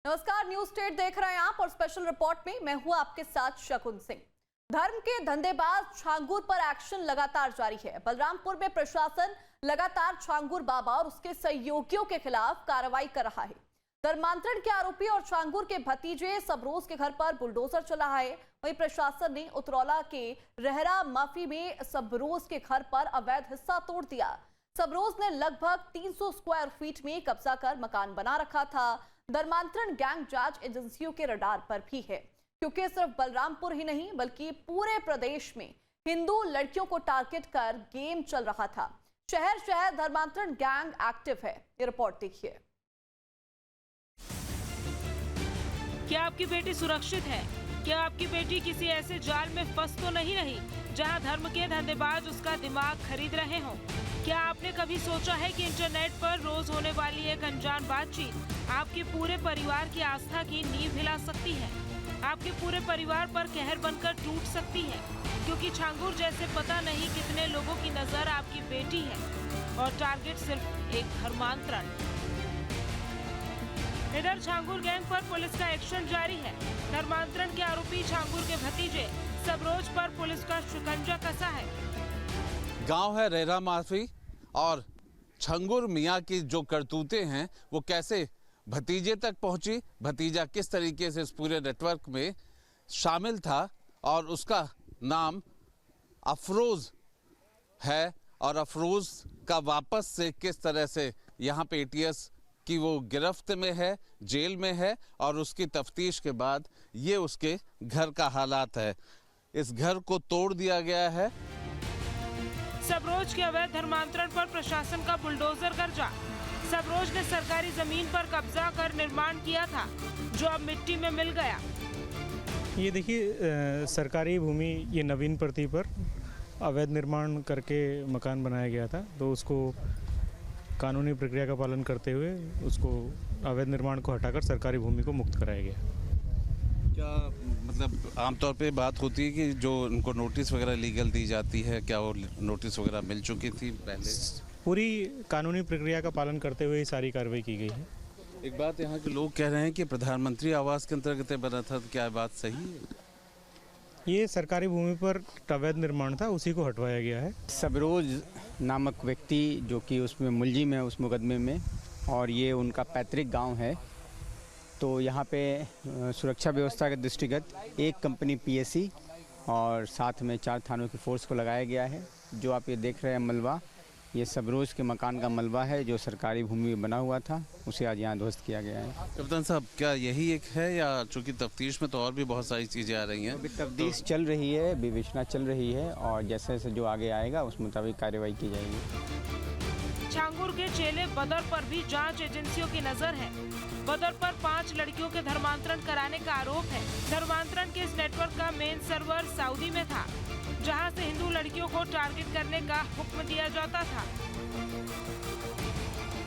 नमस्कार, news state देख रहे हैं आप और स्पेशल रिपोर्ट में मैं हूं आपके साथ शकुन सिंह। धर्म के धंधेबाज छांगुर पर एक्शन लगातार जारी है। बलरामपुर में प्रशासन लगातार छांगुर बाबा और उसके सहयोगियों के खिलाफ कार्रवाई कर रहा है। धर्मांतरण के आरोपी और छांगुर के भतीजे सबरोज के घर पर बुलडोजर चला है। वहीं प्रशासन ने उतरौला के रहरा माफी में सबरोज के घर पर अवैध हिस्सा तोड़ दिया। सबरोज ने लगभग 300 स्क्वायर फीट में कब्जा कर मकान बना रखा था। धर्मांतरण गैंग जांच एजेंसियों के रडार पर भी है, क्योंकि सिर्फ बलरामपुर ही नहीं बल्कि पूरे प्रदेश में हिंदू लड़कियों को टारगेट कर गेम चल रहा था। शहर शहर धर्मांतरण गैंग एक्टिव है। ये रिपोर्ट देखिए। क्या आपकी बेटी सुरक्षित है? क्या आपकी बेटी किसी ऐसे जाल में फंस तो नहीं रही जहां धर्म के धंधेबाज उसका दिमाग खरीद रहे हों? क्या आपने कभी सोचा है कि इंटरनेट पर रोज होने वाली एक अनजान बातचीत आपके पूरे परिवार की आस्था की नींव हिला सकती है, आपके पूरे परिवार पर कहर बनकर टूट सकती है, क्योंकि छांगुर जैसे पता नहीं कितने लोगों की नजर आपकी बेटी है और टारगेट सिर्फ एक धर्मांतरण। इधर छांगुर गैंग पर पुलिस का एक्शन जारी है। धर्मांतरण के आरोपी छांगुर के भतीजे सबरोज पर पुलिस का शिकंजा कसा है। गांव है रहरा माफी और छंगुर मियां की जो करतूतें हैं वो कैसे भतीजे तक पहुंची, भतीजा किस तरीके से इस पूरे नेटवर्क में शामिल था और उसका नाम अफरोज है और अफरोज का वापस से किस तरह से यहाँ पे एटीएस कि वो गिरफ्त में है, जेल में है और उसकी तफ्तीश के बाद ये उसके घर का हालात है। इस घर को तोड़ दिया गया है। सबरोज के अवैध धर्मांतरण पर प्रशासन का बुलडोजर गर्जा। सबरोज ने सरकारी जमीन पर कब्जा कर निर्माण किया था, जो अब मिट्टी में मिल गया। ये देखिए, सरकारी भूमि ये नवीन प्रति पर अवैध निर्माण करके मकान बनाया गया था, तो उसको कानूनी प्रक्रिया का पालन करते हुए उसको अवैध निर्माण को हटाकर सरकारी भूमि को मुक्त कराया गया। क्या मतलब आमतौर पे बात होती है कि जो उनको नोटिस वगैरह लीगल दी जाती है, क्या वो नोटिस वगैरह मिल चुकी थी पहले? पूरी कानूनी प्रक्रिया का पालन करते हुए सारी कार्रवाई की गई है। एक बात यहाँ के लोग कह रहे हैं कि प्रधानमंत्री आवास के अंतर्गत बना था, क्या बात सही है? ये सरकारी भूमि पर अवैध निर्माण था, उसी को हटवाया गया है। सबरोज नामक व्यक्ति जो कि उसमें मुलजिम है उस मुकदमे में, और ये उनका पैतृक गांव है, तो यहाँ पे सुरक्षा व्यवस्था के दृष्टिगत एक कंपनी पीएससी और साथ में 4 थानों की फोर्स को लगाया गया है। जो आप ये देख रहे हैं मलबा, ये सबरोज के मकान का मलबा है जो सरकारी भूमि में बना हुआ था, उसे आज यहाँ ध्वस्त किया गया है। कप्तान साहब, क्या यही एक है या चूंकि तफ्तीश में तो और भी बहुत सारी चीज़ें आ रही हैं? अभी तफ्तीश चल रही है, विवेचना चल रही है और जैसे जैसे जो आगे आएगा उस मुताबिक कार्रवाई की जाएगी। छांगुर के चेले बदर पर भी जांच एजेंसियों की नजर है। बदर पर 5 लड़कियों के धर्मांतरण कराने का आरोप है। धर्मांतरण के इस नेटवर्क का मेन सर्वर सऊदी में था, जहां से हिंदू लड़कियों को टारगेट करने का हुक्म दिया जाता था।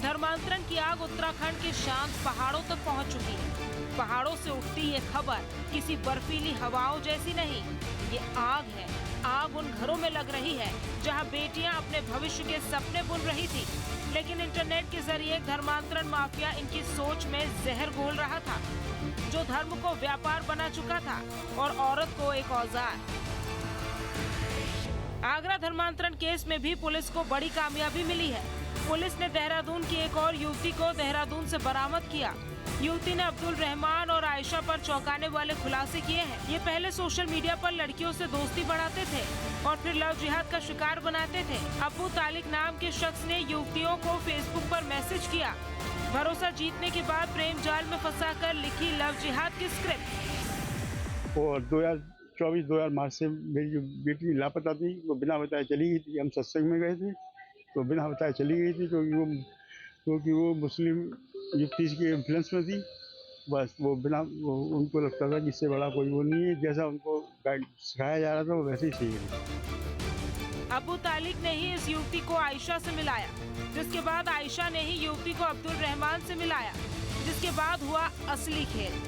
धर्मांतरण की आग उत्तराखंड के शांत पहाड़ों तक पहुंच चुकी है। पहाड़ों से उठती ये खबर किसी बर्फीली हवाओं जैसी नहीं, ये आग है। आग उन घरों में लग रही है जहां बेटियां अपने भविष्य के सपने बुन रही थी, लेकिन इंटरनेट के जरिए धर्मांतरण माफिया इनकी सोच में जहर घोल रहा था, जो धर्म को व्यापार बना चुका था और औरत को एक औजार। आगरा धर्मांतरण केस में भी पुलिस को बड़ी कामयाबी मिली है। पुलिस ने देहरादून की एक और युवती को देहरादून से बरामद किया। युवती ने अब्दुल रहमान और आयशा पर चौंकाने वाले खुलासे किए हैं। ये पहले सोशल मीडिया पर लड़कियों से दोस्ती बढ़ाते थे और फिर लव जिहाद का शिकार बनाते थे। अबू तालिक नाम के शख्स ने युवतियों को फेसबुक पर मैसेज किया। भरोसा जीतने के बाद प्रेम जाल में फंसाकर लिखी लव जिहाद की स्क्रिप्ट। और 2024 मार्च से मेरी जो बेटी लापता थी, वो बिना बताए चली गई थी। हम सत्संग में गए थे तो बिना बताए चली गई थी, क्योंकि वो मुस्लिम युक्ति के इन्फ्लुएंस में थी। बस वो उनको लगता था कि इससे बड़ा कोई वो नहीं है, जैसा उनको सिखाया जा रहा था वो वैसे ही सही है। अबू तालिक ने ही इस युवती को आयशा से मिलाया, जिसके बाद आयशा ने ही युवती को अब्दुल रहमान से मिलाया, जिसके बाद हुआ असली खेल।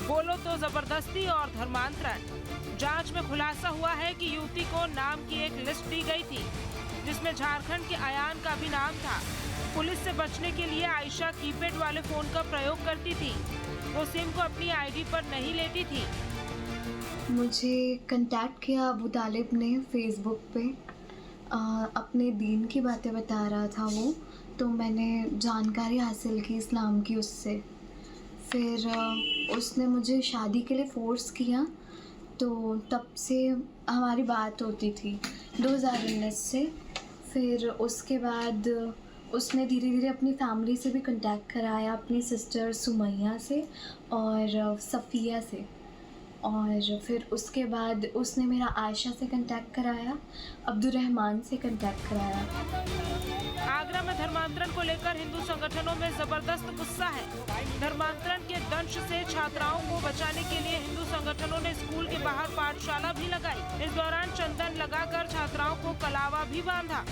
बोलो तो जबरदस्ती और धर्मांतरण। जांच में खुलासा हुआ है कि युवती को नाम की एक लिस्ट दी गई थी, जिसमें झारखंड के अयान का भी नाम था। पुलिस से बचने के लिए आयशा कीपैड वाले फोन का प्रयोग करती थी। वो सिम को अपनी आईडी पर नहीं लेती थी। मुझे कांटेक्ट किया अबू तालिब ने फेसबुक पे, अपने दीन की बातें बता रहा था वो, तो मैंने जानकारी हासिल की इस्लाम की उससे। फिर उसने मुझे शादी के लिए फ़ोर्स किया, तो तब से हमारी बात होती थी 2019 से। फिर उसके बाद उसने धीरे धीरे अपनी फैमिली से भी कांटेक्ट कराया, अपनी सिस्टर सुमैया से और सफ़िया से, और फिर उसके बाद उसने मेरा आयशा से कांटेक्ट कराया, अब्दुर्रहमान से कांटेक्ट कराया। आगरा में धर्मांतरण को लेकर हिंदू संगठनों में जबरदस्त गुस्सा है। धर्मांतरण के दंश से छात्राओं को बचाने के लिए हिंदू संगठनों ने स्कूल के बाहर पाठशाला भी लगाई। इस दौरान चंदन लगाकर छात्राओं को कलावा भी बांधा।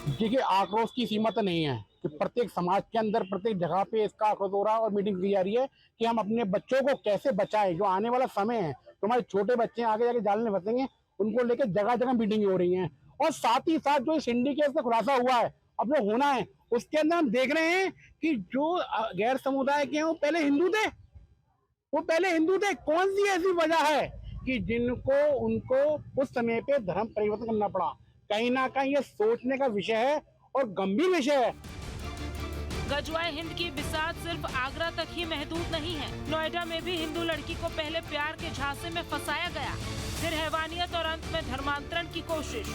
देखिए, आक्रोश की सीमा तो नहीं है कि प्रत्येक समाज के अंदर प्रत्येक जगह पे इसका आक्रोश हो रहा है और मीटिंग की जा रही है कि हम अपने बच्चों को कैसे बचाएं। जो आने वाला समय है, तो हमारे छोटे बच्चे आगे जाके जाल में फंसेंगे, उनको लेकर जगह जगह मीटिंग हो रही है। और साथ ही साथ जो सिंडिकेट का खुलासा हुआ है, अब जो होना है, उसके अंदर हम देख रहे हैं कि जो गैर समुदाय के हैं वो पहले हिंदू थे। कौन सी ऐसी वजह है कि जिनको उनको उस समय पे धर्म परिवर्तन करना पड़ा? कहीं ना कहीं ये सोचने का विषय है और गंभीर विषय है। गजवाए हिंद की बिसात सिर्फ आगरा तक ही महदूद नहीं है। नोएडा में भी हिंदू लड़की को पहले प्यार के झांसे में फंसाया गया, फिर हैवानियत और अंत में धर्मांतरण की कोशिश।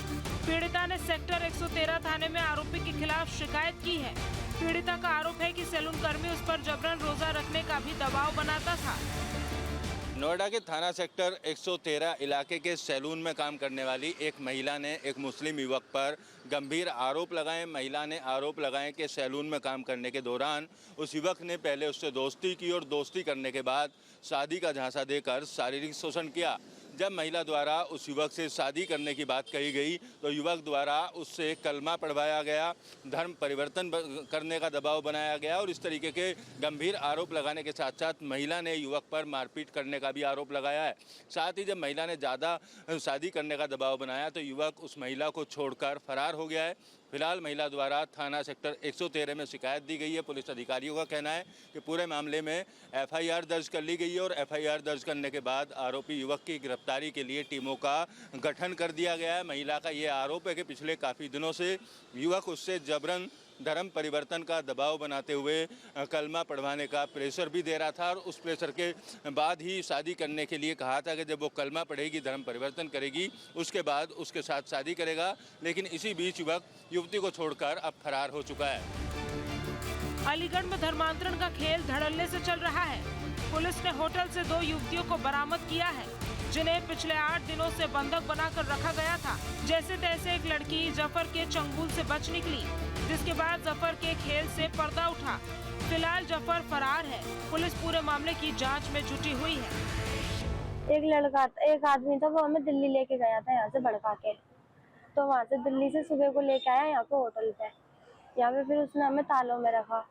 पीड़िता ने सेक्टर 113 थाने में आरोपी के खिलाफ शिकायत की है। पीड़िता का आरोप है कि सैलून कर्मी उस पर जबरन रोजा रखने का भी दबाव बनाता था। नोएडा के थाना सेक्टर 113 इलाके के सैलून में काम करने वाली एक महिला ने एक मुस्लिम युवक पर गंभीर आरोप लगाए। महिला ने आरोप लगाए कि सैलून में काम करने के दौरान उस युवक ने पहले उससे दोस्ती की और दोस्ती करने के बाद शादी का झांसा देकर शारीरिक शोषण किया। जब महिला द्वारा उस युवक से शादी करने की बात कही गई तो युवक द्वारा उससे कलमा पढ़वाया गया, धर्म परिवर्तन करने का दबाव बनाया गया और इस तरीके के गंभीर आरोप लगाने के साथ साथ महिला ने युवक पर मारपीट करने का भी आरोप लगाया है। साथ ही जब महिला ने ज़्यादा शादी करने का दबाव बनाया तो युवक उस महिला को छोड़कर फरार हो गया है। फिलहाल महिला द्वारा थाना सेक्टर 113 में शिकायत दी गई है। पुलिस अधिकारियों का कहना है कि पूरे मामले में एफआईआर दर्ज कर ली गई है और एफआईआर दर्ज करने के बाद आरोपी युवक की गिरफ्तारी के लिए टीमों का गठन कर दिया गया है। महिला का ये आरोप है कि पिछले काफ़ी दिनों से युवक उससे जबरन धर्म परिवर्तन का दबाव बनाते हुए कलमा पढ़वाने का प्रेशर भी दे रहा था और उस प्रेशर के बाद ही शादी करने के लिए कहा था कि जब वो कलमा पढ़ेगी, धर्म परिवर्तन करेगी, उसके बाद उसके साथ शादी करेगा। लेकिन इसी बीच युवक युवती को छोड़कर अब फरार हो चुका है। अलीगढ़ में धर्मांतरण का खेल धड़ल्ले से चल रहा है। पुलिस ने होटल से 2 युवतियों को बरामद किया है, जिन्हें पिछले 8 दिनों से बंधक बनाकर रखा गया था। जैसे तैसे एक लड़की जफर के चंगुल से बच निकली, जिसके बाद जफर के खेल से पर्दा उठा। फिलहाल जफर फरार है। पुलिस पूरे मामले की जांच में जुटी हुई है। एक आदमी था, वो हमें दिल्ली लेके गया था यहाँ से भड़का के, तो वहाँ से दिल्ली से सुबह को लेके आया यहाँ पे होटल पे। यहाँ पे फिर उसने हमें तालों में रखा।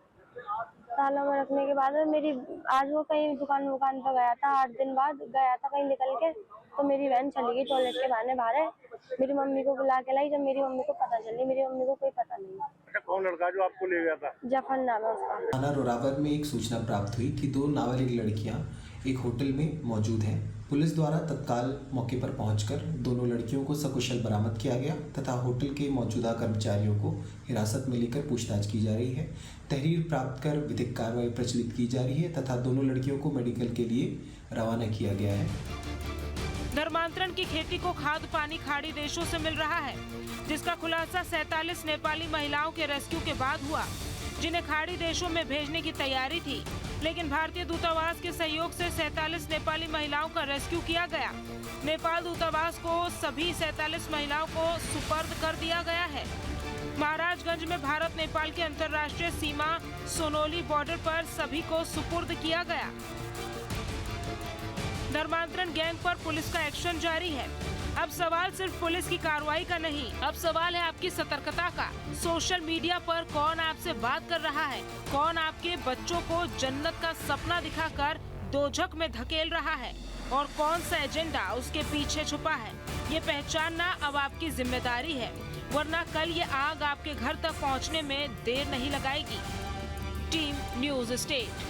तालों में रखने के बाद मेरी आज वो कहीं दुकान पर गया था, 8 दिन बाद गया था कहीं निकल के, तो मेरी बहन चली गई टॉयलेट के बहाने बाहर। मेरी मम्मी को बुला के लाई। जब मेरी मम्मी को पता चली, मेरी मम्मी को कोई पता नहीं। अच्छा, कौन लड़का जो आपको ले गया था? जफर नाम है उसका। थाना रोरावर में एक सूचना प्राप्त हुई कि 2 नाबालिग लड़कियां एक होटल में मौजूद हैं। पुलिस द्वारा तत्काल मौके पर पहुंचकर दोनों लड़कियों को सकुशल बरामद किया गया तथा होटल के मौजूदा कर्मचारियों को हिरासत में लेकर पूछताछ की जा रही है। तहरीर प्राप्त कर विधिक कार्रवाई प्रचलित की जा रही है तथा दोनों लड़कियों को मेडिकल के लिए रवाना किया गया है। धर्मांतरण की खेती को खाद पानी खाड़ी देशों से मिल रहा है, जिसका खुलासा 47 नेपाली महिलाओं के रेस्क्यू के बाद हुआ, जिन्हें खाड़ी देशों में भेजने की तैयारी थी। लेकिन भारतीय दूतावास के सहयोग से 47 नेपाली महिलाओं का रेस्क्यू किया गया। नेपाल दूतावास को सभी 47 महिलाओं को सुपर्द कर दिया गया है। महाराजगंज में भारत नेपाल की अंतर्राष्ट्रीय सीमा सोनोली बॉर्डर पर सभी को सुपुर्द किया गया। धर्मांतरण गैंग पर पुलिस का एक्शन जारी है। अब सवाल सिर्फ पुलिस की कार्रवाई का नहीं, अब सवाल है आपकी सतर्कता का। सोशल मीडिया पर कौन आपसे बात कर रहा है, कौन आपके बच्चों को जन्नत का सपना दिखाकर दोजख में धकेल रहा है और कौन सा एजेंडा उसके पीछे छुपा है, ये पहचानना अब आपकी जिम्मेदारी है, वरना कल ये आग आपके घर तक पहुंचने में देर नहीं लगाएगी। Team news state.